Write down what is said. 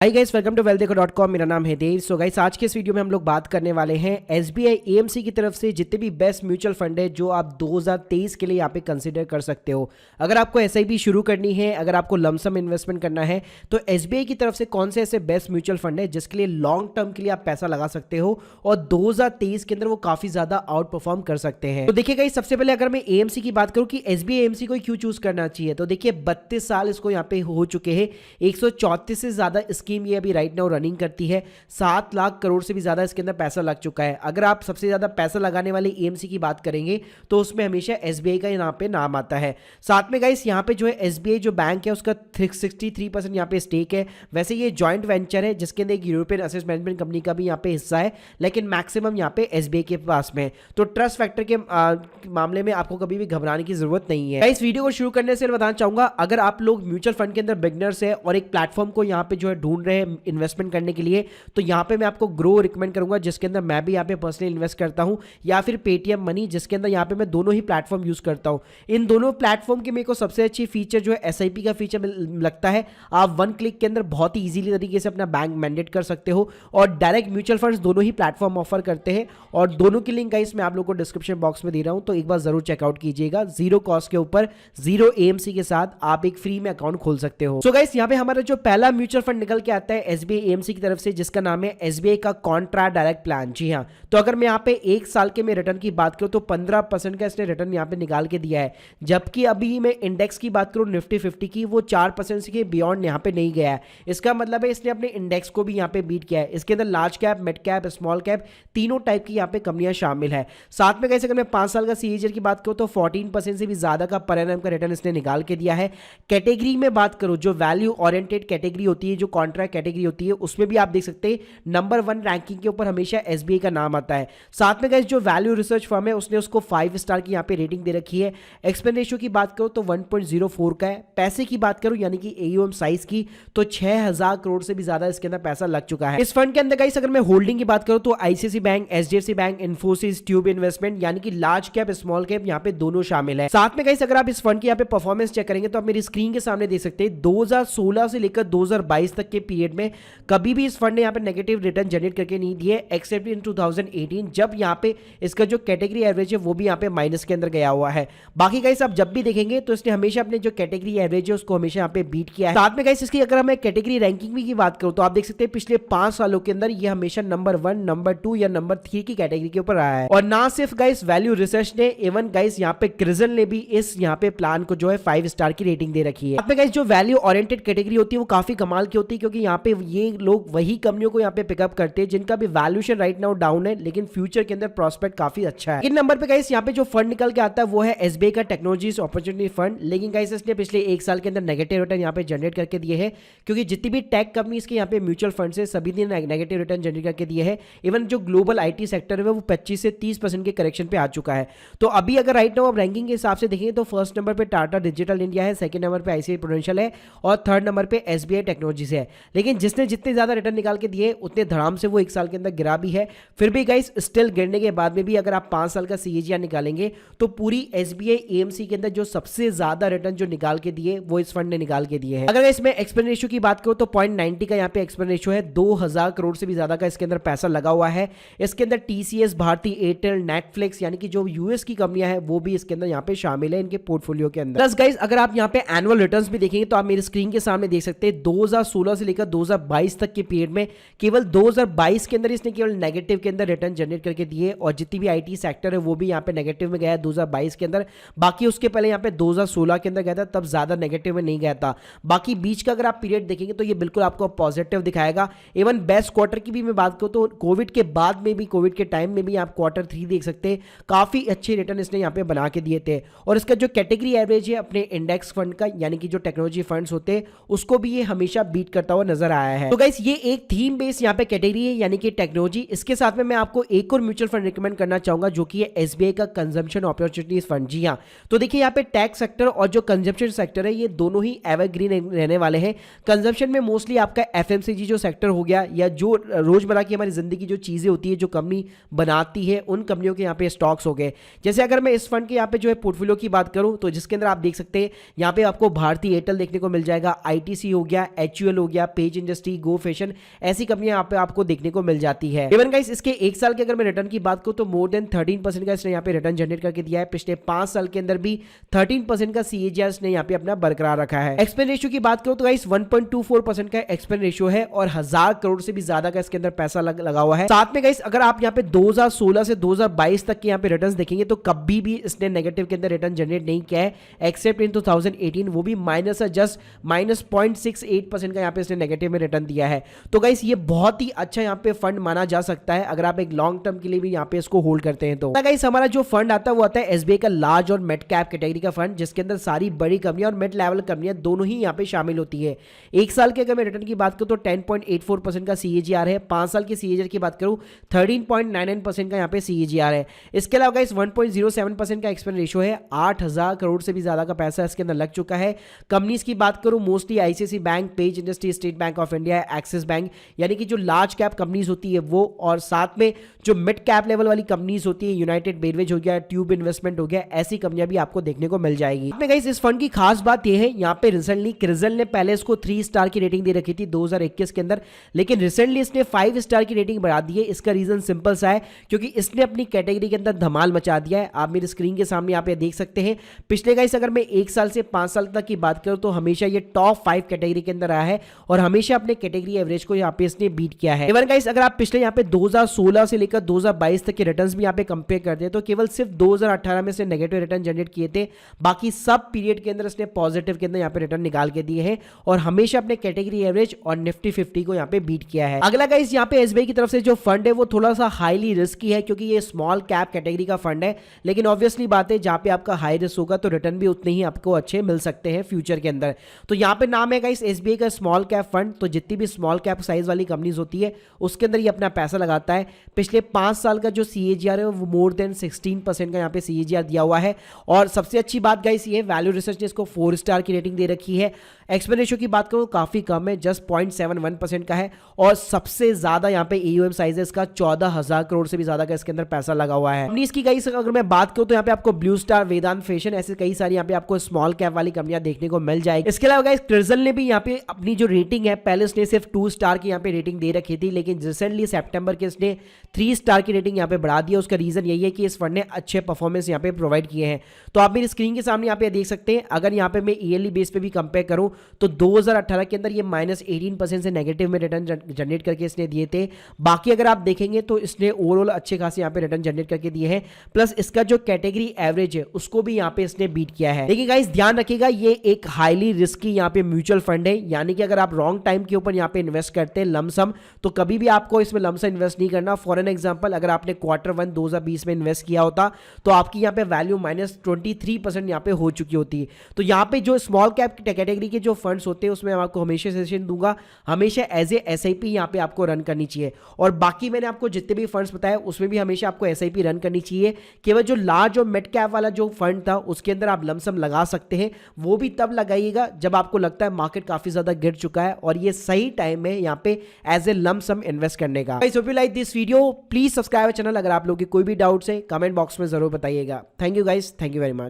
Hi guys, welcome to wealthdeco.com। मेरा नाम है देव। सो गाइस, आज के इस वीडियो में हम लोग बात करने वाले हैं एसबीआई एएमसी की तरफ से जितने भी बेस्ट म्यूचुअल फंड है जो आप 2023 के लिए यहाँ पे कंसीडर कर सकते हो। अगर आपको एसआईपी शुरू करनी है, अगर आपको लमसम इन्वेस्टमेंट करना है, तो एसबीआई की तरफ से कौन से ऐसे बेस्ट म्यूचुअल फंड है जिसके लिए लॉन्ग टर्म के लिए आप पैसा लगा सकते हो और 2023 के अंदर वो काफी ज्यादा आउट परफॉर्म कर सकते हैं। तो देखिए गाइस, सबसे पहले अगर मैं एएमसी की बात करूं कि एसबीआई एएमसी को क्यों चूज करना चाहिए, तो देखिए 32 साल इसको यहाँ पे हो चुके हैं। 134 से ज्यादा स्कीम ये अभी राइट नाउ रनिंग करती है। 7 लाख करोड़ से भी ज्यादा इसके अंदर पैसा लग चुका है। अगर आप सबसे ज्यादा पैसा लगाने वाले एएमसी की बात करेंगे तो उसमें हमेशा एसबीआई का यहाँ पे नाम आता है। साथ में गाइस यहाँ पे जो है एसबीआई जो बैंक है उसका 63% यहाँ पे स्टेक है। वैसे ये जॉइंट वेंचर है जिसके अंदर एक यूरोपियन एसेट मैनेजमेंट कंपनी का भी यहाँ पे हिस्सा है, लेकिन मैक्सिमम यहाँ पे एसबीआई के पास में। तो ट्रस्ट फैक्टर के मामले में आपको कभी भी घबराने की जरूरत नहीं है। इस वीडियो को शुरू करने से बताना चाहूंगा, अगर आप लोग म्यूचुअल फंड के अंदर बिगनर्स है और एक प्लेटफॉर्म को यहाँ पे जो है ढूंढ रहे हैं इन्वेस्टमेंट करने के लिए, तो यहाँ पे मैं आपको ग्रो रिकमेंड करूंगा जिसके अंदर मैं भी यहाँ पे पर्सनली इन्वेस्ट करता हूँ, या फिर पेटीएम मनी जिसके अंदर यहाँ पे मैं दोनों ही प्लेटफॉर्म यूज करता हूँ। इन दोनों प्लेटफॉर्म के मेरे को सबसे अच्छी फीचर जो है एसआईपी का फीचर लगता है। आप वन क्लिक के अंदर बहुत ही इजीली तरीके से अपना बैंक मैंडेट कर सकते हो और डायरेक्ट म्यूचुअल फंड्स दोनों ही प्लेटफॉर्म ऑफर करते हैं और दोनों की लिंक गाइस मैं आप लोगों को डिस्क्रिप्शन बॉक्स में दे रहा हूं, तो एक बार जरूर चेकआउट कीजिएगा। जीरो कॉस्ट के ऊपर जीरो एएमसी के साथ आप एक फ्री में अकाउंट खोल सकते हो। सो गाइस, यहाँ पे हमारा जो पहला म्यूचुअल फंड निकल के आता है एसबीआई एएमसी की तरफ से, जिसका नाम है एसबीआई का कॉन्ट्रा डायरेक्ट प्लान। जी हाँ, तो अगर मैं यहाँ पे एक साल के में रिटर्न की बात करूँ तो 15% का इसने रिटर्न यहाँ पे निकाल के दिया है, जबकि अभी मैं इंडेक्स की बात करूँ निफ्टी 50 की, वो 4% के बियॉन्ड यहाँ पे नहीं गया है। इसका मतलब है इसने अपने इंडेक्स को भी यहाँ पे बीट किया है। इसके अंदर large cap, mid cap, small cap तीनों टाइप की यहाँ पे कंपनियां शामिल है। साथ में कैसे अगर मैं 5 साल का सीएजीआर की बात करूँ तो 14% से भी ज्यादा का पर एनम का रिटर्न इसने निकाल के दिया है। कैटेगरी में बात करूँ, जो वैल्यू ओरिएंटेड कैटेगरी होती है, जो कॉन्ट्रैक्ट कैटेगरी होती है, उसमें भी आप देख सकते हैं नंबर 1 रैंकिंग के ऊपर हमेशा एसबीआई का नाम आता है। साथ में गाइस जो वैल्यू रिसर्च फर्म है उसने उसको 5 स्टार की यहाँ पे रेटिंग दे रखी है। एक्सपेंस रेशियो की बात करूँ तो 1.04 का है। पैसे की बात करूँ यानी कि एयूएम साइज की, तो 6000 करोड़ से भी ज्यादा इसके अंदर पैसा लग चुका है। इस फंड के अंदर गाइस अगर मैं होल्डिंग की बात करूँ तो ICICI bank, HDFC bank, Infosys, tube investment यानी कि लार्ज कैप स्मॉल कैप यहाँ पे दोनों शामिल है। साथ में गाइस अगर आप इस फंड की यहाँ पे परफॉर्मेंस चेक करेंगे तो आप मेरी स्क्रीन के सामने देख सकते हैं 2016 से लेकर 2022 तक के पीरियड में कभी भी इस फंड ने यहाँ पे नेगेटिव रिटर्न जनरेट करके नहीं दिए, एक्सेप्ट इन 2018 जब यहाँ पे इसका जो कैटेगरी एवरेज है वो भी यहाँ पे माइनस के अंदर गया हुआ है। बाकी गाइस आप जब भी देखेंगे तो इसने हमेशा अपने जो कैटेगरी एवरेज है उसको हमेशा यहाँ पे बीट किया है। साथ में गाइस इसकी अगर मैं कैटेगरी रैंकिंग भी की बात करूँ तो आप देख सकते हैं पिछले 5 सालों के अंदर ये हमेशा नंबर 1, नंबर 2 या नंबर 3 की कैटेगरी के ऊपर रहा है। और ना सिर्फ गाइस वैल्यू रिसर्च ने, इवन गाइस यहाँ पे क्रिजल ने भी इस यहाँ पे प्लान को जो है 5 स्टार की रेटिंग दे रखी है। यहाँ पे गाइस जो वैल्यू ओरिएंटेड कैटेगरी होती है वो काफी कमाल की होती है, क्योंकि यहाँ पे ये लोग वही कंपनियों को यहाँ पे पिकअप करते हैं जिनका भी वैल्यूएशन राइट नाउ डाउन है लेकिन फ्यूचर के अंदर प्रोस्पेक्ट काफी अच्छा है। इन नंबर पे गाइस यहाँ पे जो फंड निकल के आता है वो है एसबीआई का टेक्नोलॉजीज अपॉर्चुनिटी फंड, लेकिन गाइस इसने पिछले 1 साल के अंदर नेगेटिव रिटर्न यहाँ पे जनरेट करके दिए हैं, क्योंकि जितनी भी टेक कंपनीज के यहाँ पे म्यूचुअल फंड से सभी ने नेगेटिव रिटर्न जनरेट करके दिए हैं। इवन जो ग्लोबल आईटी सेक्टर है वो 25 से 30% के करेक्शन पे आ चुका है। तो अभी अगर राइट नाउ आप रैंकिंग के हिसाब से देखेंगे तो फर्स्ट नंबर पे टाटा डिजिटल इंडिया है, सेकंड नंबर पे आईसीआईसीआई प्रूडेंशियल है और थर्ड नंबर पे एसबीआई टेक्नोलॉजीज है। लेकिन जिसने जितने ज्यादा रिटर्न निकाल के दिए उतने धड़ाम से वो 1 साल के अंदर गिरा भी है। फिर भी गाइस स्टिल गिरने के बाद में भी अगर आप 5 साल का सीएजीआर निकालेंगे तो पूरी एसबीआई एएमसी के अंदर जो सबसे ज्यादा रिटर्न जो निकाल के दिए वो इस फंड ने निकाल के दिए हैं। अगर इसमें एक्सपेंस रेशियो की बात करूं तो 0.90 का यहाँ पे एक्सपेंस रेशियो है। 2000 करोड़ से भी ज्यादा का इसके अंदर पैसा लगा हुआ है। इसके अंदर टीसीएस, भारती एयरटेल, नेटफ्लिक्स यानी कि जो यूएस की कंपनियां हैं वो भी इसके अंदर यहाँ पे शामिल है इनके पोर्टफोलियो के अंदर। प्लस गाइस अगर आप यहाँ पे एनुअल रिटर्न्स भी देखेंगे तो आप मेरी स्क्रीन के सामने देख सकते हैं 2016 से लेकर 2022 तक के पीरियड में केवल 2022 के अंदर इसने केवल नेगेटिव के अंदर रिटर्न जनरेट करके दिए और जितनी भी आईटी सेक्टर है वो भी यहाँ पे नेगेटिव में गया है 2022 के अंदर। बाकी उसके पहले यहाँ पे 2016 के अंदर गया था, तब ज्यादा नेगेटिव में नहीं गया था। बाकी बीच का अगर आप पीरियड देखेंगे तो ये बिल्कुल आपको पॉजिटिव दिखाएगा। इवन बेस्ट क्वार्टर की भी मैं बात करूँ तो कोविड के बाद में भी, कोविड के टाइम में भी आप Q3 देख सकते हैं, काफी अच्छे रिटर्न इसने यहाँ पे बना के दिए थे। और इसका जो कैटेगरी एवरेज है अपने इंडेक्स फंड का यानी कि जो टेक्नोलॉजी फंड्स होते हैं उसको भी ये हमेशा बीट करता हुआ नजर आया है। तो गाइस ये एक थीम बेस्ड यहाँ पे कैटेगरी है यानी कि टेक्नोलॉजी। इसके साथ में मैं आपको एक और म्यूचुअल फंड रिकमेंड करना चाहूंगा जो कि है एसबीआई का कंजम्पशन अपॉर्चुनिटीज फंड। जी हाँ, तो देखिए यहाँ पे टैक्स सेक्टर और जो कंजम्पशन सेक्टर है ये दोनों ही एवरग्रीन रहने वाले हैं। कंजम्पशन में मोस्टली आपका एफएमसीजी जो सेक्टर हो गया या जो रोजमर्रा की हमारी जिंदगी जो चीजें होती है जो कंपनी बनाती है उन कंपनियों के यहाँ पे स्टॉक्स हो गए। जैसे अगर मैं इस फंड के यहाँ पे जो है पोर्टफोलियो की बात करूं तो जिसके अंदर आप देख सकते हैं यहाँ पे आपको भारती एयरटेल देखने को मिल जाएगा, आईटीसी हो गया, एचयूएल हो गया, पेज इंडस्ट्री, गो फैशन, ऐसी कंपनियां यहाँ पे आपको देखने को मिल जाती है। इवन गाइस इसके 1 साल के अगर मैं रिटर्न की बात करूं तो मोर देन 13% का इसने यहाँ पे रिटर्न जनरेट करके दिया है। पिछले 5 साल के अंदर भी 13% का CAGR इसने यहाँ पे अपना बरकरार रखा है। एक्सपेंस रेशियो की बात करूं तो गाइस 1.24% का एक्सपेंस रेशियो है और 1000 करोड़ से भी ज्यादा का इसके अंदर पैसा लगा हुआ है। साथ में गाइस अगर आप यहाँ पे 2016 से 2022 तक के यहाँ पे रिटर्न देखेंगे तो कभी भी इसने नेगेटिव के अंदर रिटर्न जनरेट नहीं किया है, एक्सेप्ट इन 2018, वो भी -0.68% का यहाँ पे इसने नेगेटिव में रिटर्न दिया है। तो गाइस ये बहुत ही अच्छा यहाँ पे फंड माना जा सकता है अगर आप एक लॉन्ग टर्म के लिए भी यहाँ पे इसको होल्ड करते हैं। तो गाइस हमारा जो फंड आता है वो आता है SBI का लार्ज और मिड कैप कैटेगरी का फंड, जिसके अंदर सारी बड़ी कंपनियां और मिड लेवल कंपनियां दोनों ही यहाँ पे शामिल होती है। 1 साल के अगर मैं रिटर्न की बात करूं तो 10.84% का CAGR है। 5 साल की CAGR की बात करूं 13.99% का यहाँ पे CAGR है। इसके अलावा गाइस 1.07% का एक्सपेंस रेशियो है। 8000 करोड़ से भी ज्यादा का पैसा इसके अंदर लग चुका है। कंपनीज की बात करूं mostly ICICI bank, page industry, state bank of India, axis bank, यानी कि जो लार्ज कैप कंपनीज होती है वो, और साथ में जो मिड कैप लेवल वाली कंपनीज होती है, यूनाइटेड बेवरेज हो गया, ट्यूब इन्वेस्टमेंट हो गया, ऐसी कंपनियां भी आपको देखने को मिल जाएगी। गाइस इस फंड की खास बात यह है, यहाँ पे रिसेंटली क्रिजल ने पहले इसको 3 स्टार की रेटिंग दे रखी थी 2021 के अंदर, लेकिन रिसेंटली इसने 5 स्टार की रेटिंग बढ़ा दी है। इसका रीजन सिंपल सा है, क्योंकि इसने अपनी कैटेगरी के अंदर धमाल मचा दिया है। आप मेरी स्क्रीन के सामने यहाँ पे देख सकते हैं। पिछले गाइस अगर मैं 1 साल से 5 साल तक की बात करूं तो हमेशा ये टॉप 5 कैटेगरी के अंदर आया है और हमेशा अपने कैटेगरी एवरेज को यहाँ पे इसने बीट किया है। इवन गाइस अगर आप पिछले यहाँ पे 2016 से लेकर 2022 तक के रिटर्न्स भी यहाँ पे कंपेयर करते हैं तो केवल सिर्फ 2018 में से नेगेटिव रिटर्न जनरेट किए थे, बाकी सब पीरियड के अंदर इसने पॉजिटिव के अंदर यहाँ पे रिटर्न निकाल के दिए हैं और हमेशा अपने कैटेगरी एवरेज और निफ्टी 50 को यहाँ पे बीट किया है। अगला गाइस यहाँ पे SBI की तरफ से जो फंड है वो थोड़ा सा हाईली रिस्की है, क्योंकि ये स्मॉल कैप कैटेगरी का फंड है, लेकिन ऑब्वियसली बात है जहां पे आपका हाई रिस्क होगा तो रिटर्न भी उतने ही आपको अच्छे मिल सकते हैं फ्यूचर के अंदर। तो यहाँ पे नाम है गाइस SBI का स्मॉल कैप फंड। तो जितनी भी स्मॉल कैप साइज वाली कंपनीज होती है उसके अंदर ये अपना पैसा लगाता है। पिछले 5 साल का जो CAGR है वो मोर देन 16% का यहाँ पे CAGR दिया हुआ है। और सबसे अच्छी बात गाइस ये वैल्यू रिसर्च ने इसको 4 स्टार की रेटिंग दे रखी है। एक्सपेंस रेशियो की बात करूं काफी कम है, जस्ट 0.71% का है और सबसे ज्यादा यहाँ पे AUM साइज है इसका 14,000 करोड़ से भी ज्यादा का इसके अंदर पैसा लगा हुआ है। कंपनीज की गाइस अगर मैं बात करूं तो यहाँ पे आपको ब्लू स्टार, वेदांत फैशन, ऐसे कई सारी यहाँ पे आपको स्मॉल कैप वाली कंपनियां देखने को मिल जाएगी। इसके अलावा गाइस क्रिजल ने भी यहाँ पे अपनी जो रेटिंग है, पहले इसने सिर्फ 2 स्टार की यहाँ पे रेटिंग दे रखी थी, लेकिन रिसेंटली सितंबर के इसने 3 स्टार की रेटिंग यहाँ पे बढ़ा दी है। उसका रीजन यही है कि इस फंड ने अच्छे परफॉर्मेंस यहाँ पे प्रोवाइड किए हैं। तो आप मेरी स्क्रीन के सामने यहाँ पे देख सकते हैं। अगर यहाँ पे मैं ईयरली बेस पे भी कंपेयर करूं तो 2018 के अंदर ये -18% से नेगेटिव में रिटर्न जनरेट करके इसने दिए थे। बाकी अगर आप देखेंगे तो इसने ओवरऑल अच्छे खासे यहाँ पे रिटर्न जनरेट करके दिए हैं, प्लस इसका जो कैटेगरी एवरेज है उसको भी यहाँ पे इसने बीट किया है। लेकिन गाइस ध्यान रखिएगा ये एक हाईली रिस्की यहाँ पे म्यूचुअल फंड है, यानी कि अगर आप रॉन्ग टाइम के ऊपर यहाँ पे इन्वेस्ट करते हैं लमसम, तो कभी भी आपको इसमें लमसम इन्वेस्ट नहीं करना। फॉर एन एग्जांपल अगर आपने Q1 2020 में इन्वेस्ट किया होता तो आपकी यहाँ पे वैल्यू -23% यहाँ पे हो चुकी होती है। तो यहाँ पे जो स्मॉल कैप कैटेगरी के जो फंड्स होते हैं उसमें आपको हमेशा सजेशन दूंगा, हमेशा एज ए SIP यहाँ पे आपको रन करनी चाहिए। और बाकी मैंने आपको जितने भी फंड्स बताए उसमें भी हमेशा आपको SIP रन करनी चाहिए। केवल जो लार्ज और मिड कैप वाला जो फंड था उसके अंदर आप लमसम लगा सकते हैं, वो भी तब लगाइएगा जब आपको लगता है मार्केट काफी ज्यादा गिर चुका है और ये सही टाइम है यहाँ पे एज ए लमसम इन्वेस्ट करने का। Guys, hope you like this video, please subscribe channel. अगर आप लोगों की कोई भी डाउट्स है कमेंट बॉक्स में जरूर बताइएगा। Thank you guys, thank you very much.